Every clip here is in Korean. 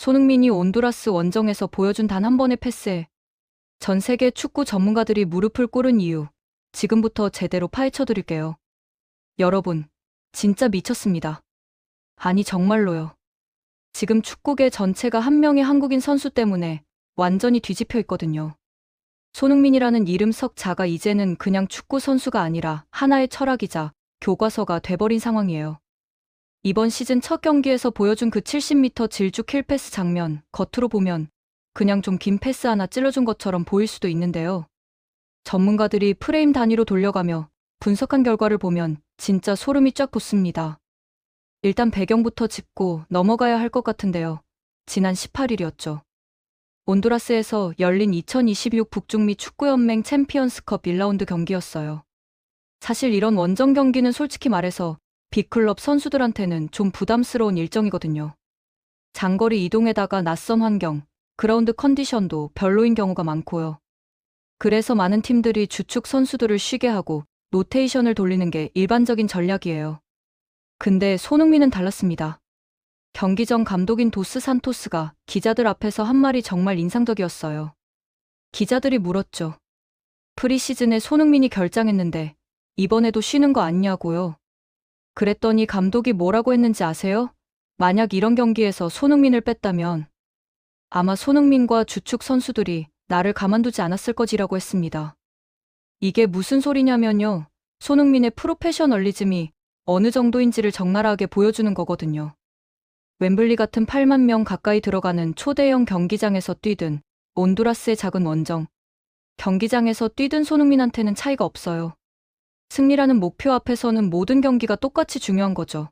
손흥민이 온두라스 원정에서 보여준 단 한 번의 패스에 전 세계 축구 전문가들이 무릎을 꿇은 이유, 지금부터 제대로 파헤쳐 드릴게요. 여러분, 진짜 미쳤습니다. 아니, 정말로요. 지금 축구계 전체가 한 명의 한국인 선수 때문에 완전히 뒤집혀 있거든요. 손흥민이라는 이름 석자가 이제는 그냥 축구 선수가 아니라 하나의 철학이자 교과서가 돼버린 상황이에요. 이번 시즌 첫 경기에서 보여준 그 70m 질주 킬패스 장면, 겉으로 보면 그냥 좀 긴 패스 하나 찔러준 것처럼 보일 수도 있는데요. 전문가들이 프레임 단위로 돌려가며 분석한 결과를 보면 진짜 소름이 쫙 돋습니다. 일단 배경부터 짚고 넘어가야 할 것 같은데요. 지난 18일이었죠. 온두라스에서 열린 2026 북중미 축구연맹 챔피언스컵 1라운드 경기였어요. 사실 이런 원정 경기는 솔직히 말해서 빅클럽 선수들한테는 좀 부담스러운 일정이거든요. 장거리 이동에다가 낯선 환경, 그라운드 컨디션도 별로인 경우가 많고요. 그래서 많은 팀들이 주축 선수들을 쉬게 하고 로테이션을 돌리는 게 일반적인 전략이에요. 근데 손흥민은 달랐습니다. 경기 전 감독인 도스 산토스가 기자들 앞에서 한 말이 정말 인상적이었어요. 기자들이 물었죠. 프리시즌에 손흥민이 결장했는데 이번에도 쉬는 거 아니냐고요. 그랬더니 감독이 뭐라고 했는지 아세요? 만약 이런 경기에서 손흥민을 뺐다면 아마 손흥민과 주축 선수들이 나를 가만두지 않았을 거지라고 했습니다. 이게 무슨 소리냐면요. 손흥민의 프로페셔널리즘이 어느 정도인지를 적나라하게 보여주는 거거든요. 웸블리 같은 8만 명 가까이 들어가는 초대형 경기장에서 뛰든 온두라스의 작은 원정, 경기장에서 뛰든 손흥민한테는 차이가 없어요. 승리라는 목표 앞에서는 모든 경기가 똑같이 중요한 거죠.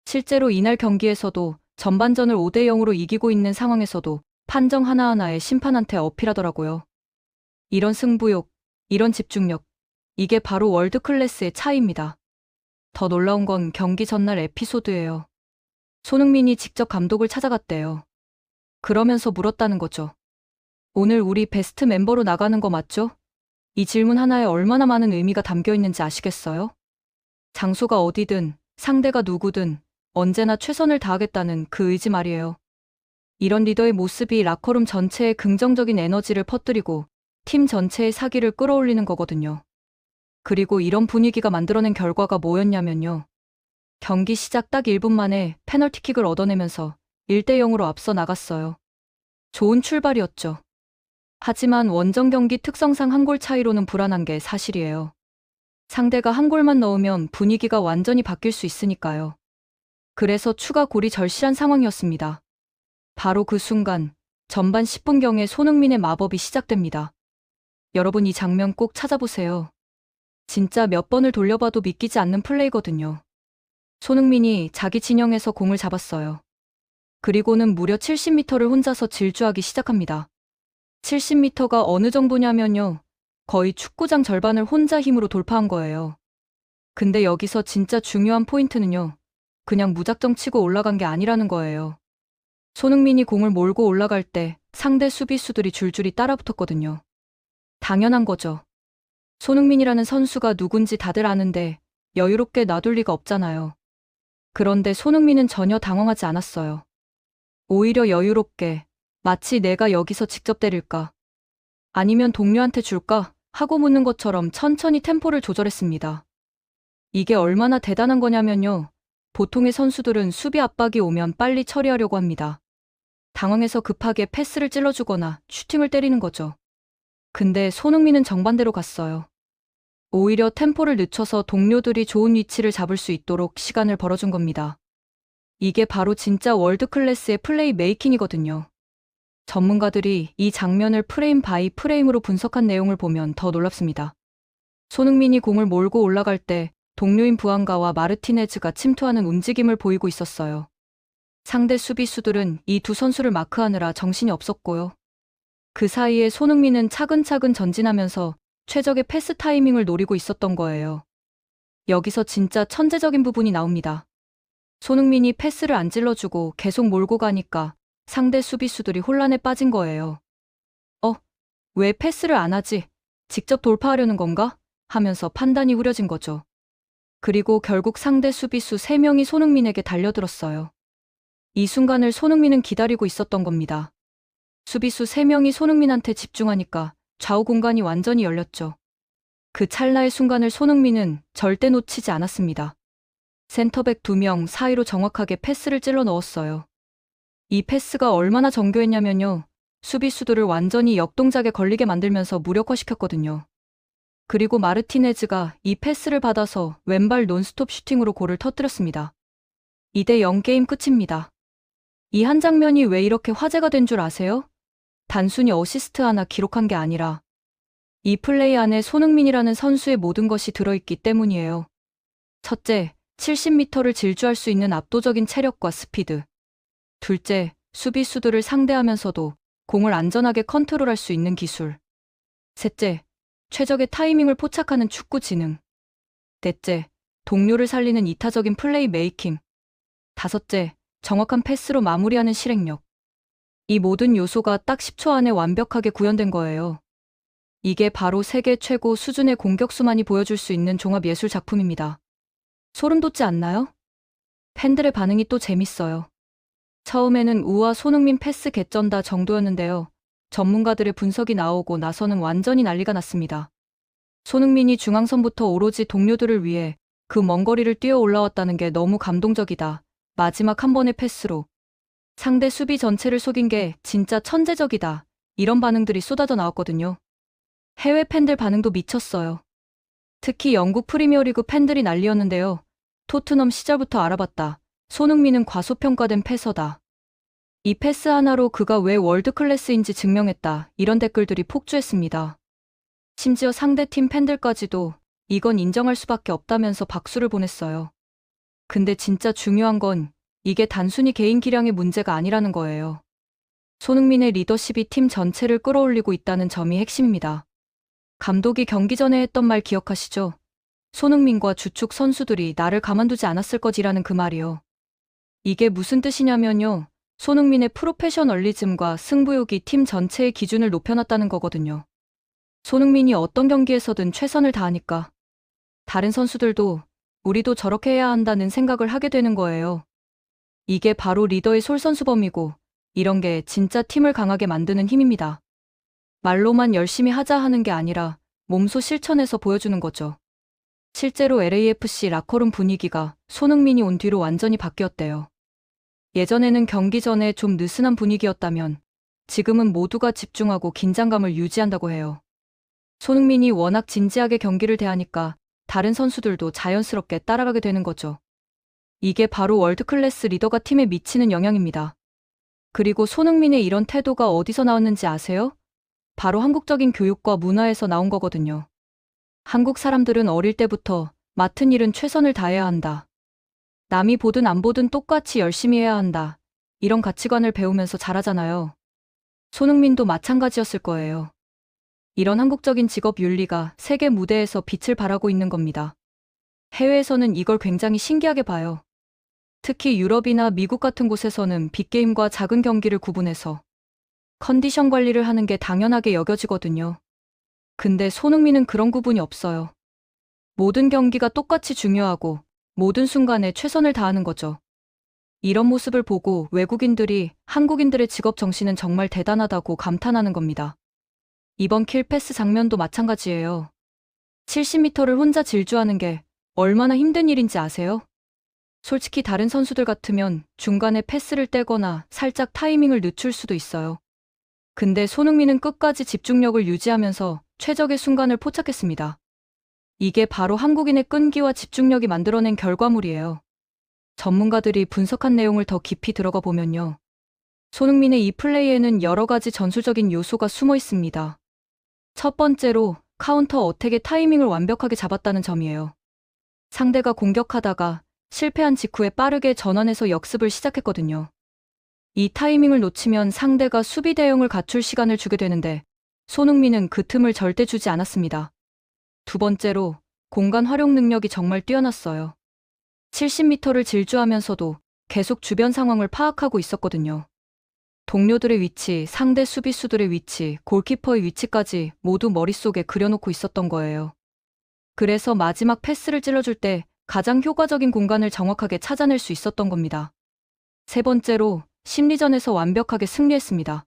실제로 이날 경기에서도 전반전을 5대 0으로 이기고 있는 상황에서도 판정 하나하나에 심판한테 어필하더라고요. 이런 승부욕, 이런 집중력, 이게 바로 월드 클래스의 차이입니다. 더 놀라운 건 경기 전날 에피소드예요. 손흥민이 직접 감독을 찾아갔대요. 그러면서 물었다는 거죠. 오늘 우리 베스트 멤버로 나가는 거 맞죠? 이 질문 하나에 얼마나 많은 의미가 담겨 있는지 아시겠어요? 장소가 어디든, 상대가 누구든 언제나 최선을 다하겠다는 그 의지 말이에요. 이런 리더의 모습이 라커룸 전체에 긍정적인 에너지를 퍼뜨리고 팀 전체의 사기를 끌어올리는 거거든요. 그리고 이런 분위기가 만들어낸 결과가 뭐였냐면요. 경기 시작 딱 1분 만에 페널티킥을 얻어내면서 1대 0으로 앞서 나갔어요. 좋은 출발이었죠. 하지만 원정 경기 특성상 한 골 차이로는 불안한 게 사실이에요. 상대가 한 골만 넣으면 분위기가 완전히 바뀔 수 있으니까요. 그래서 추가 골이 절실한 상황이었습니다. 바로 그 순간 전반 10분경에 손흥민의 마법이 시작됩니다. 여러분 이 장면 꼭 찾아보세요. 진짜 몇 번을 돌려봐도 믿기지 않는 플레이거든요. 손흥민이 자기 진영에서 공을 잡았어요. 그리고는 무려 70m를 혼자서 질주하기 시작합니다. 70m가 어느 정도냐면요. 거의 축구장 절반을 혼자 힘으로 돌파한 거예요. 근데 여기서 진짜 중요한 포인트는요. 그냥 무작정 치고 올라간 게 아니라는 거예요. 손흥민이 공을 몰고 올라갈 때 상대 수비수들이 줄줄이 따라붙었거든요. 당연한 거죠. 손흥민이라는 선수가 누군지 다들 아는데 여유롭게 놔둘 리가 없잖아요. 그런데 손흥민은 전혀 당황하지 않았어요. 오히려 여유롭게 마치 내가 여기서 직접 때릴까? 아니면 동료한테 줄까? 하고 묻는 것처럼 천천히 템포를 조절했습니다. 이게 얼마나 대단한 거냐면요. 보통의 선수들은 수비 압박이 오면 빨리 처리하려고 합니다. 당황해서 급하게 패스를 찔러주거나 슈팅을 때리는 거죠. 근데 손흥민은 정반대로 갔어요. 오히려 템포를 늦춰서 동료들이 좋은 위치를 잡을 수 있도록 시간을 벌어준 겁니다. 이게 바로 진짜 월드 클래스의 플레이 메이킹이거든요. 전문가들이 이 장면을 프레임 바이 프레임으로 분석한 내용을 보면 더 놀랍습니다. 손흥민이 공을 몰고 올라갈 때 동료인 부안가와 마르티네즈가 침투하는 움직임을 보이고 있었어요. 상대 수비수들은 이 두 선수를 마크하느라 정신이 없었고요. 그 사이에 손흥민은 차근차근 전진하면서 최적의 패스 타이밍을 노리고 있었던 거예요. 여기서 진짜 천재적인 부분이 나옵니다. 손흥민이 패스를 안 찔러주고 계속 몰고 가니까 상대 수비수들이 혼란에 빠진 거예요. 왜 패스를 안 하지? 직접 돌파하려는 건가? 하면서 판단이 흐려진 거죠. 그리고 결국 상대 수비수 3명이 손흥민에게 달려들었어요. 이 순간을 손흥민은 기다리고 있었던 겁니다. 수비수 3명이 손흥민한테 집중하니까 좌우 공간이 완전히 열렸죠. 그 찰나의 순간을 손흥민은 절대 놓치지 않았습니다. 센터백 2명 사이로 정확하게 패스를 찔러 넣었어요. 이 패스가 얼마나 정교했냐면요. 수비수들을 완전히 역동작에 걸리게 만들면서 무력화시켰거든요. 그리고 마르티네즈가 이 패스를 받아서 왼발 논스톱 슈팅으로 골을 터뜨렸습니다. 2대0 게임 끝입니다. 이 한 장면이 왜 이렇게 화제가 된 줄 아세요? 단순히 어시스트 하나 기록한 게 아니라 이 플레이 안에 손흥민이라는 선수의 모든 것이 들어있기 때문이에요. 첫째, 70m를 질주할 수 있는 압도적인 체력과 스피드. 둘째, 수비수들을 상대하면서도 공을 안전하게 컨트롤할 수 있는 기술. 셋째, 최적의 타이밍을 포착하는 축구 지능. 넷째, 동료를 살리는 이타적인 플레이 메이킹. 다섯째, 정확한 패스로 마무리하는 실행력. 이 모든 요소가 딱 10초 안에 완벽하게 구현된 거예요. 이게 바로 세계 최고 수준의 공격수만이 보여줄 수 있는 종합예술 작품입니다. 소름 돋지 않나요? 팬들의 반응이 또 재밌어요. 처음에는 우와 손흥민 패스 개쩐다 정도였는데요. 전문가들의 분석이 나오고 나서는 완전히 난리가 났습니다. 손흥민이 중앙선부터 오로지 동료들을 위해 그 먼 거리를 뛰어 올라왔다는 게 너무 감동적이다. 마지막 한 번의 패스로 상대 수비 전체를 속인 게 진짜 천재적이다. 이런 반응들이 쏟아져 나왔거든요. 해외 팬들 반응도 미쳤어요. 특히 영국 프리미어리그 팬들이 난리였는데요. 토트넘 시절부터 알아봤다. 손흥민은 과소평가된 패서다. 이 패스 하나로 그가 왜 월드클래스인지 증명했다. 이런 댓글들이 폭주했습니다. 심지어 상대팀 팬들까지도 이건 인정할 수밖에 없다면서 박수를 보냈어요. 근데 진짜 중요한 건 이게 단순히 개인 기량의 문제가 아니라는 거예요. 손흥민의 리더십이 팀 전체를 끌어올리고 있다는 점이 핵심입니다. 감독이 경기 전에 했던 말 기억하시죠? 손흥민과 주축 선수들이 나를 가만두지 않았을 거지라는 그 말이요. 이게 무슨 뜻이냐면요. 손흥민의 프로페셔널리즘과 승부욕이 팀 전체의 기준을 높여놨다는 거거든요. 손흥민이 어떤 경기에서든 최선을 다하니까 다른 선수들도 우리도 저렇게 해야 한다는 생각을 하게 되는 거예요. 이게 바로 리더의 솔선수범이고 이런 게 진짜 팀을 강하게 만드는 힘입니다. 말로만 열심히 하자 하는 게 아니라 몸소 실천해서 보여주는 거죠. 실제로 LAFC 라커룸 분위기가 손흥민이 온 뒤로 완전히 바뀌었대요. 예전에는 경기 전에 좀 느슨한 분위기였다면 지금은 모두가 집중하고 긴장감을 유지한다고 해요. 손흥민이 워낙 진지하게 경기를 대하니까 다른 선수들도 자연스럽게 따라가게 되는 거죠. 이게 바로 월드클래스 리더가 팀에 미치는 영향입니다. 그리고 손흥민의 이런 태도가 어디서 나왔는지 아세요? 바로 한국적인 교육과 문화에서 나온 거거든요. 한국 사람들은 어릴 때부터 맡은 일은 최선을 다해야 한다. 남이 보든 안 보든 똑같이 열심히 해야 한다. 이런 가치관을 배우면서 자라잖아요. 손흥민도 마찬가지였을 거예요. 이런 한국적인 직업 윤리가 세계 무대에서 빛을 발하고 있는 겁니다. 해외에서는 이걸 굉장히 신기하게 봐요. 특히 유럽이나 미국 같은 곳에서는 빅게임과 작은 경기를 구분해서 컨디션 관리를 하는 게 당연하게 여겨지거든요. 근데 손흥민은 그런 구분이 없어요. 모든 경기가 똑같이 중요하고 모든 순간에 최선을 다하는 거죠. 이런 모습을 보고 외국인들이 한국인들의 직업 정신은 정말 대단하다고 감탄하는 겁니다. 이번 킬패스 장면도 마찬가지예요. 70m를 혼자 질주하는 게 얼마나 힘든 일인지 아세요? 솔직히 다른 선수들 같으면 중간에 패스를 떼거나 살짝 타이밍을 늦출 수도 있어요. 근데 손흥민은 끝까지 집중력을 유지하면서 최적의 순간을 포착했습니다. 이게 바로 한국인의 끈기와 집중력이 만들어낸 결과물이에요. 전문가들이 분석한 내용을 더 깊이 들어가 보면요. 손흥민의 이 플레이에는 여러 가지 전술적인 요소가 숨어 있습니다. 첫 번째로 카운터 어택의 타이밍을 완벽하게 잡았다는 점이에요. 상대가 공격하다가 실패한 직후에 빠르게 전환해서 역습을 시작했거든요. 이 타이밍을 놓치면 상대가 수비 대응을 갖출 시간을 주게 되는데 손흥민은 그 틈을 절대 주지 않았습니다. 두 번째로 공간 활용 능력이 정말 뛰어났어요. 70m를 질주하면서도 계속 주변 상황을 파악하고 있었거든요. 동료들의 위치, 상대 수비수들의 위치, 골키퍼의 위치까지 모두 머릿속에 그려놓고 있었던 거예요. 그래서 마지막 패스를 찔러줄 때 가장 효과적인 공간을 정확하게 찾아낼 수 있었던 겁니다. 세 번째로 심리전에서 완벽하게 승리했습니다.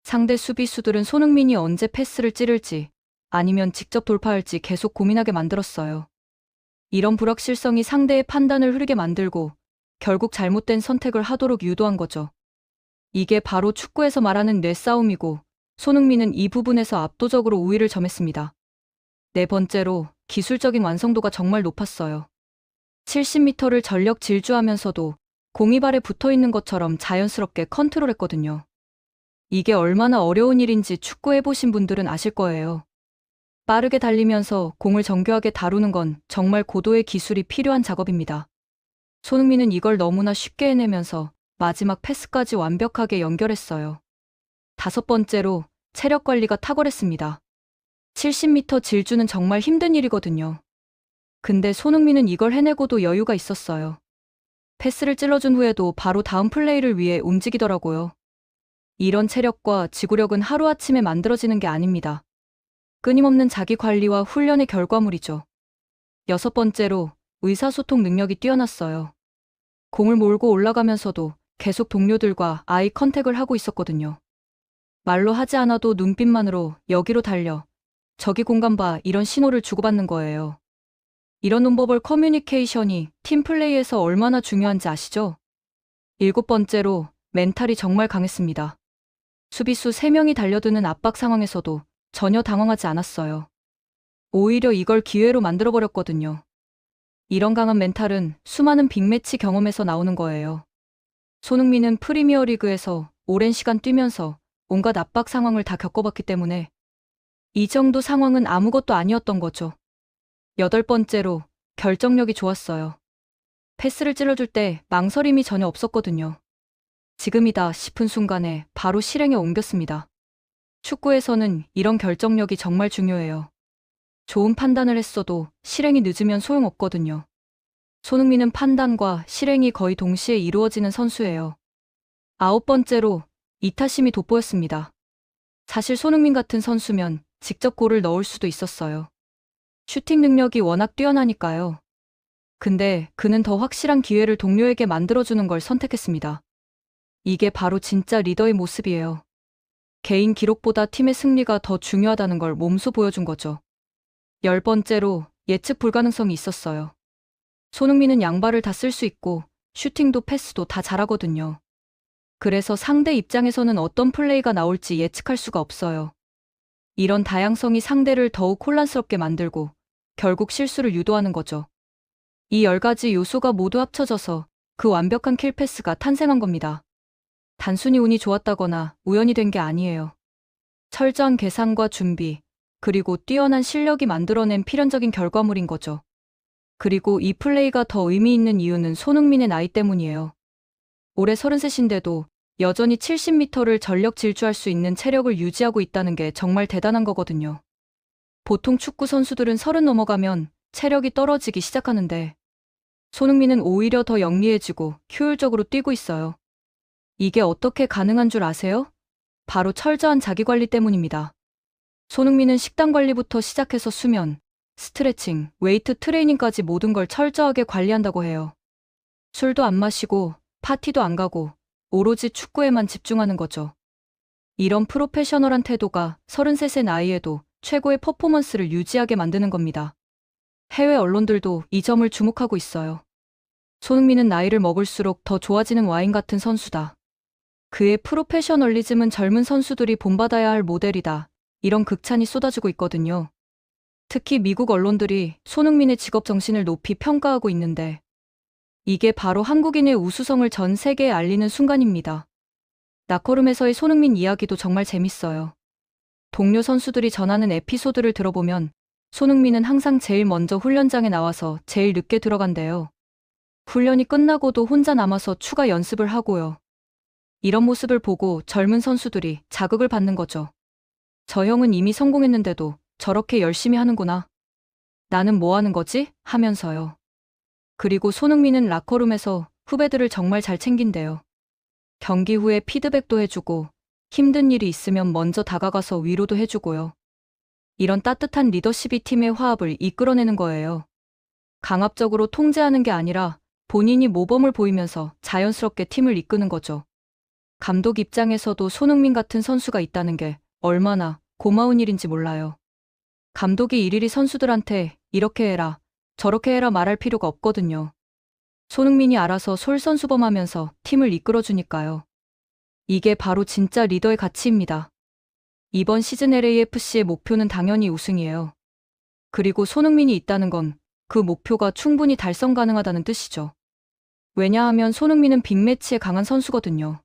상대 수비수들은 손흥민이 언제 패스를 찌를지 아니면 직접 돌파할지 계속 고민하게 만들었어요. 이런 불확실성이 상대의 판단을 흐리게 만들고 결국 잘못된 선택을 하도록 유도한 거죠. 이게 바로 축구에서 말하는 뇌싸움이고 손흥민은 이 부분에서 압도적으로 우위를 점했습니다. 네 번째로 기술적인 완성도가 정말 높았어요. 70m를 전력 질주하면서도 공이 발에 붙어 있는 것처럼 자연스럽게 컨트롤했거든요. 이게 얼마나 어려운 일인지 축구해보신 분들은 아실 거예요. 빠르게 달리면서 공을 정교하게 다루는 건 정말 고도의 기술이 필요한 작업입니다. 손흥민은 이걸 너무나 쉽게 해내면서 마지막 패스까지 완벽하게 연결했어요. 다섯 번째로 체력 관리가 탁월했습니다. 70m 질주는 정말 힘든 일이거든요. 근데 손흥민은 이걸 해내고도 여유가 있었어요. 패스를 찔러준 후에도 바로 다음 플레이를 위해 움직이더라고요. 이런 체력과 지구력은 하루아침에 만들어지는 게 아닙니다. 끊임없는 자기 관리와 훈련의 결과물이죠. 여섯 번째로 의사소통 능력이 뛰어났어요. 공을 몰고 올라가면서도 계속 동료들과 아이 컨택을 하고 있었거든요. 말로 하지 않아도 눈빛만으로 여기로 달려, 저기 공간 봐 이런 신호를 주고받는 거예요. 이런 논버벌 커뮤니케이션이 팀플레이에서 얼마나 중요한지 아시죠? 일곱 번째로 멘탈이 정말 강했습니다. 수비수 3명이 달려드는 압박 상황에서도 전혀 당황하지 않았어요. 오히려 이걸 기회로 만들어버렸거든요. 이런 강한 멘탈은 수많은 빅매치 경험에서 나오는 거예요. 손흥민은 프리미어리그에서 오랜 시간 뛰면서 온갖 압박 상황을 다 겪어봤기 때문에 이 정도 상황은 아무것도 아니었던 거죠. 여덟 번째로 결정력이 좋았어요. 패스를 찔러줄 때 망설임이 전혀 없었거든요. 지금이다 싶은 순간에 바로 실행에 옮겼습니다. 축구에서는 이런 결정력이 정말 중요해요. 좋은 판단을 했어도 실행이 늦으면 소용없거든요. 손흥민은 판단과 실행이 거의 동시에 이루어지는 선수예요. 아홉 번째로 이타심이 돋보였습니다. 사실 손흥민 같은 선수면 직접 골을 넣을 수도 있었어요. 슈팅 능력이 워낙 뛰어나니까요. 근데 그는 더 확실한 기회를 동료에게 만들어주는 걸 선택했습니다. 이게 바로 진짜 리더의 모습이에요. 개인 기록보다 팀의 승리가 더 중요하다는 걸 몸소 보여준 거죠. 열 번째로 예측 불가능성이 있었어요. 손흥민은 양발을 다 쓸 수 있고 슈팅도 패스도 다 잘하거든요. 그래서 상대 입장에서는 어떤 플레이가 나올지 예측할 수가 없어요. 이런 다양성이 상대를 더욱 혼란스럽게 만들고 결국 실수를 유도하는 거죠. 이 10가지 요소가 모두 합쳐져서 그 완벽한 킬패스가 탄생한 겁니다. 단순히 운이 좋았다거나 우연이 된 게 아니에요. 철저한 계산과 준비, 그리고 뛰어난 실력이 만들어낸 필연적인 결과물인 거죠. 그리고 이 플레이가 더 의미 있는 이유는 손흥민의 나이 때문이에요. 올해 33인데도 여전히 70m를 전력 질주할 수 있는 체력을 유지하고 있다는 게 정말 대단한 거거든요. 보통 축구 선수들은 30 넘어가면 체력이 떨어지기 시작하는데 손흥민은 오히려 더 영리해지고 효율적으로 뛰고 있어요. 이게 어떻게 가능한 줄 아세요? 바로 철저한 자기관리 때문입니다. 손흥민은 식단 관리부터 시작해서 수면, 스트레칭, 웨이트 트레이닝까지 모든 걸 철저하게 관리한다고 해요. 술도 안 마시고 파티도 안 가고 오로지 축구에만 집중하는 거죠. 이런 프로페셔널한 태도가 33세 나이에도 최고의 퍼포먼스를 유지하게 만드는 겁니다. 해외 언론들도 이 점을 주목하고 있어요. 손흥민은 나이를 먹을수록 더 좋아지는 와인 같은 선수다. 그의 프로페셔널리즘은 젊은 선수들이 본받아야 할 모델이다. 이런 극찬이 쏟아지고 있거든요. 특히 미국 언론들이 손흥민의 직업 정신을 높이 평가하고 있는데 이게 바로 한국인의 우수성을 전 세계에 알리는 순간입니다. 라커룸에서의 손흥민 이야기도 정말 재밌어요. 동료 선수들이 전하는 에피소드를 들어보면 손흥민은 항상 제일 먼저 훈련장에 나와서 제일 늦게 들어간대요. 훈련이 끝나고도 혼자 남아서 추가 연습을 하고요. 이런 모습을 보고 젊은 선수들이 자극을 받는 거죠. 저 형은 이미 성공했는데도 저렇게 열심히 하는구나. 나는 뭐 하는 거지? 하면서요. 그리고 손흥민은 라커룸에서 후배들을 정말 잘 챙긴대요. 경기 후에 피드백도 해주고 힘든 일이 있으면 먼저 다가가서 위로도 해주고요. 이런 따뜻한 리더십이 팀의 화합을 이끌어내는 거예요. 강압적으로 통제하는 게 아니라 본인이 모범을 보이면서 자연스럽게 팀을 이끄는 거죠. 감독 입장에서도 손흥민 같은 선수가 있다는 게 얼마나 고마운 일인지 몰라요. 감독이 일일이 선수들한테 이렇게 해라, 저렇게 해라 말할 필요가 없거든요. 손흥민이 알아서 솔선수범하면서 팀을 이끌어주니까요. 이게 바로 진짜 리더의 가치입니다. 이번 시즌 LAFC의 목표는 당연히 우승이에요. 그리고 손흥민이 있다는 건 그 목표가 충분히 달성 가능하다는 뜻이죠. 왜냐하면 손흥민은 빅매치에 강한 선수거든요.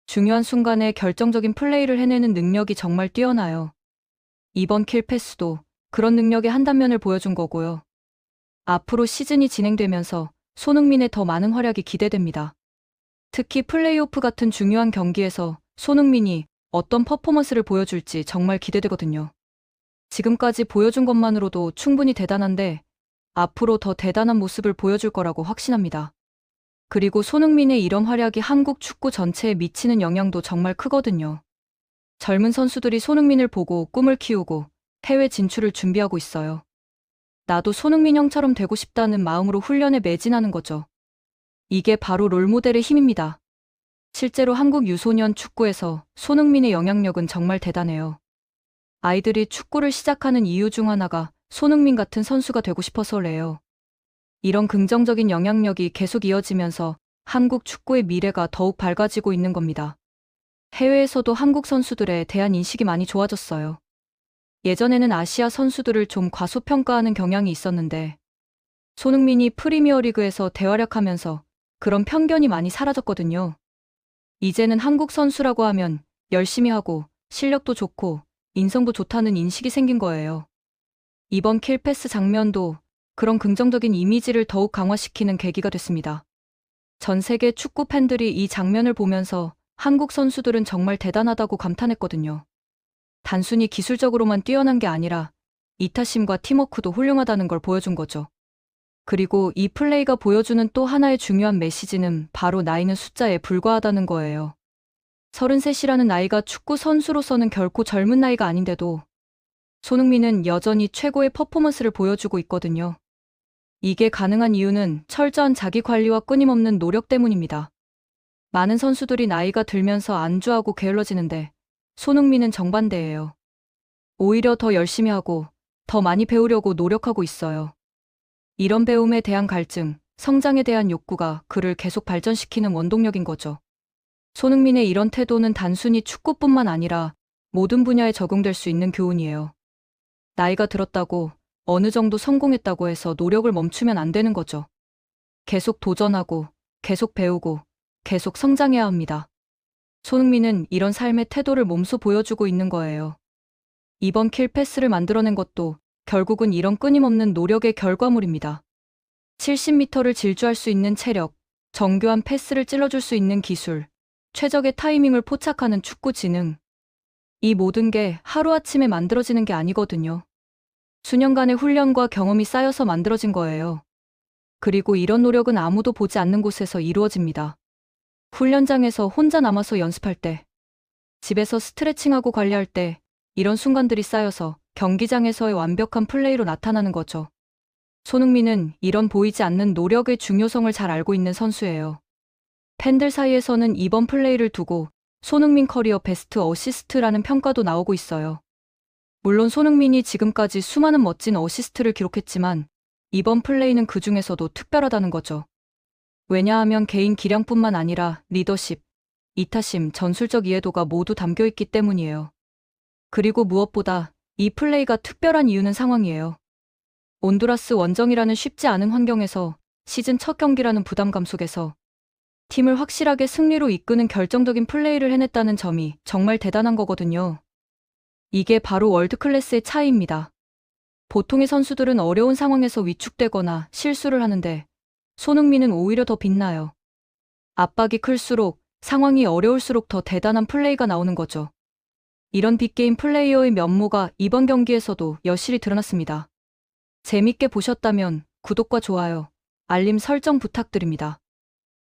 중요한 순간에 결정적인 플레이를 해내는 능력이 정말 뛰어나요. 이번 킬패스도 그런 능력의 한 단면을 보여준 거고요. 앞으로 시즌이 진행되면서 손흥민의 더 많은 활약이 기대됩니다. 특히 플레이오프 같은 중요한 경기에서 손흥민이 어떤 퍼포먼스를 보여줄지 정말 기대되거든요. 지금까지 보여준 것만으로도 충분히 대단한데 앞으로 더 대단한 모습을 보여줄 거라고 확신합니다. 그리고 손흥민의 이런 활약이 한국 축구 전체에 미치는 영향도 정말 크거든요. 젊은 선수들이 손흥민을 보고 꿈을 키우고 해외 진출을 준비하고 있어요. 나도 손흥민 형처럼 되고 싶다는 마음으로 훈련에 매진하는 거죠. 이게 바로 롤모델의 힘입니다. 실제로 한국 유소년 축구에서 손흥민의 영향력은 정말 대단해요. 아이들이 축구를 시작하는 이유 중 하나가 손흥민 같은 선수가 되고 싶어서래요. 이런 긍정적인 영향력이 계속 이어지면서 한국 축구의 미래가 더욱 밝아지고 있는 겁니다. 해외에서도 한국 선수들에 대한 인식이 많이 좋아졌어요. 예전에는 아시아 선수들을 좀 과소평가하는 경향이 있었는데 손흥민이 프리미어리그에서 대활약하면서 그런 편견이 많이 사라졌거든요. 이제는 한국 선수라고 하면 열심히 하고 실력도 좋고 인성도 좋다는 인식이 생긴 거예요. 이번 킬패스 장면도 그런 긍정적인 이미지를 더욱 강화시키는 계기가 됐습니다. 전 세계 축구 팬들이 이 장면을 보면서 한국 선수들은 정말 대단하다고 감탄했거든요. 단순히 기술적으로만 뛰어난 게 아니라 이타심과 팀워크도 훌륭하다는 걸 보여준 거죠. 그리고 이 플레이가 보여주는 또 하나의 중요한 메시지는 바로 나이는 숫자에 불과하다는 거예요. 33이라는 나이가 축구 선수로서는 결코 젊은 나이가 아닌데도 손흥민은 여전히 최고의 퍼포먼스를 보여주고 있거든요. 이게 가능한 이유는 철저한 자기 관리와 끊임없는 노력 때문입니다. 많은 선수들이 나이가 들면서 안주하고 게을러지는데 손흥민은 정반대예요. 오히려 더 열심히 하고 더 많이 배우려고 노력하고 있어요. 이런 배움에 대한 갈증, 성장에 대한 욕구가 그를 계속 발전시키는 원동력인 거죠. 손흥민의 이런 태도는 단순히 축구뿐만 아니라 모든 분야에 적용될 수 있는 교훈이에요. 나이가 들었다고 어느 정도 성공했다고 해서 노력을 멈추면 안 되는 거죠. 계속 도전하고 계속 배우고 계속 성장해야 합니다. 손흥민은 이런 삶의 태도를 몸소 보여주고 있는 거예요. 이번 킬패스를 만들어낸 것도 결국은 이런 끊임없는 노력의 결과물입니다. 70m를 질주할 수 있는 체력, 정교한 패스를 찔러줄 수 있는 기술, 최적의 타이밍을 포착하는 축구 지능. 이 모든 게 하루아침에 만들어지는 게 아니거든요. 수년간의 훈련과 경험이 쌓여서 만들어진 거예요. 그리고 이런 노력은 아무도 보지 않는 곳에서 이루어집니다. 훈련장에서 혼자 남아서 연습할 때, 집에서 스트레칭하고 관리할 때 이런 순간들이 쌓여서 경기장에서의 완벽한 플레이로 나타나는 거죠. 손흥민은 이런 보이지 않는 노력의 중요성을 잘 알고 있는 선수예요. 팬들 사이에서는 이번 플레이를 두고 손흥민 커리어 베스트 어시스트라는 평가도 나오고 있어요. 물론 손흥민이 지금까지 수많은 멋진 어시스트를 기록했지만 이번 플레이는 그 중에서도 특별하다는 거죠. 왜냐하면 개인 기량뿐만 아니라 리더십, 이타심, 전술적 이해도가 모두 담겨 있기 때문이에요. 그리고 무엇보다 이 플레이가 특별한 이유는 상황이에요. 온두라스 원정이라는 쉽지 않은 환경에서 시즌 첫 경기라는 부담감 속에서 팀을 확실하게 승리로 이끄는 결정적인 플레이를 해냈다는 점이 정말 대단한 거거든요. 이게 바로 월드클래스의 차이입니다. 보통의 선수들은 어려운 상황에서 위축되거나 실수를 하는데 손흥민은 오히려 더 빛나요. 압박이 클수록 상황이 어려울수록 더 대단한 플레이가 나오는 거죠. 이런 빅게임 플레이어의 면모가 이번 경기에서도 여실히 드러났습니다. 재밌게 보셨다면 구독과 좋아요, 알림 설정 부탁드립니다.